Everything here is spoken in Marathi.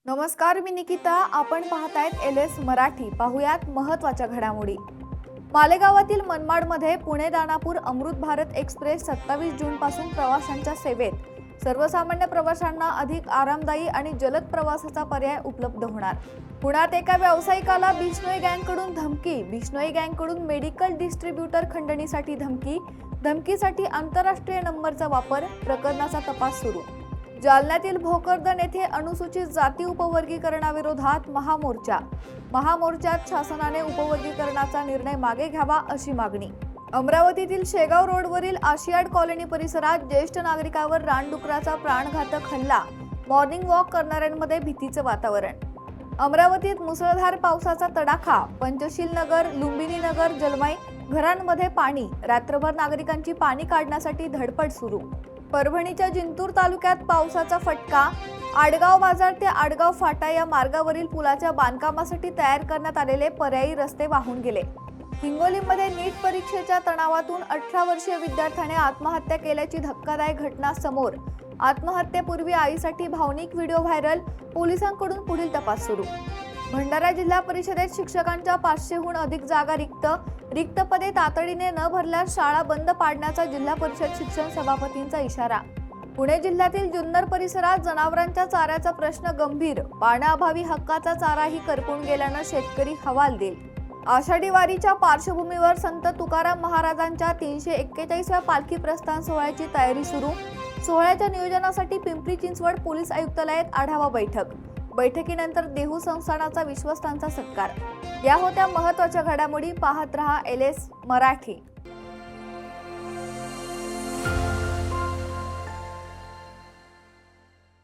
नमस्कार, मी निकिता. आपण पाहतायत LS मराठी. पाहुयात महत्त्वाच्या घडामोडी. मालेगावातील मनमाडमध्ये पुणे दानापूर अमृत भारत एक्सप्रेस 27 जून पासून प्रवाशांच्या सेवेत. सर्वसामान्य प्रवाशांना अधिक आरामदायी आणि जलद प्रवासाचा पर्याय उपलब्ध होणार. पुण्यात एका व्यावसायिकाला बिश्नोई गँगकडून धमकी. बिश्नोई गँगकडून मेडिकल डिस्ट्रीब्युटर खंडणीसाठी धमकी. धमकीसाठी आंतरराष्ट्रीय नंबरचा वापर. प्रकरणाचा तपास सुरू. जालन्यातील भोकरदन येथे अनुसूचित जाती उपवर्गीकरणाविरोधात महामोर्चा. महामोर्चात शासनाने उपवर्गीकरणाचा निर्णय मागे घ्यावा अशी मागणी. अमरावतीतील शेगाव रोडवरील आशियाड कॉलनी परिसरात ज्येष्ठ नागरिकावर रानडुकराचा प्राणघातक हल्ला. मॉर्निंग वॉक करणाऱ्यांमध्ये भीतीचं वातावरण. अमरावतीत मुसळधार पावसाचा तडाखा. पंचशील नगर, लुंबिनी नगर, जलमाई घरांमध्ये पाणी. रात्रभर नागरिकांची पाणी काढण्यासाठी धडपड सुरू. परभणीच्या जिंतूर तालुक्यात पावसाचा फटका. आडगाव बाजार ते आडगाव फाटा या मार्गावरील पुलाच्या बांधकामासाठी तयार करण्यात आलेले पर्यायी रस्ते वाहून गेले. हिंगोलीमध्ये नीट परीक्षेच्या तणावातून 18 वर्षीय विद्यार्थ्याने आत्महत्या केल्याची धक्कादायक घटना समोर. आत्महत्येपूर्वी आईसाठी भावनिक व्हिडिओ व्हायरल. पोलिसांकडून पुढील तपास सुरू. भंडारा जिल्हा परिषदेत शिक्षकांच्या 500हून अधिक जागा रिक्त. रिक्त पदे तातडीने न भरल्यास शाळा बंद पाडण्याचा जिल्हा परिषद शिक्षण सभापतींचा इशारा. पुणे जिल्ह्यातील जुन्नर परिसरात जनावरांच्या चाऱ्याचा प्रश्न गंभीर. पाण्याअभावी हक्काचा चाराही करपून गेल्यानं शेतकरी हवालदिल. आषाढी वारीच्या पार्श्वभूमीवर संत तुकाराम महाराजांच्या 341व्या पालखी प्रस्थान सोहळ्याची तयारी सुरू. सोहळ्याच्या नियोजनासाठी पिंपरी चिंचवड पोलीस आयुक्तालयात आढावा बैठक. बैठकीनंतर देहू संस्थानाचा विश्वस्तांचा सत्कार. या होत्या महत्त्वाच्या घडामोडी. पाहत रहा LS मराठी.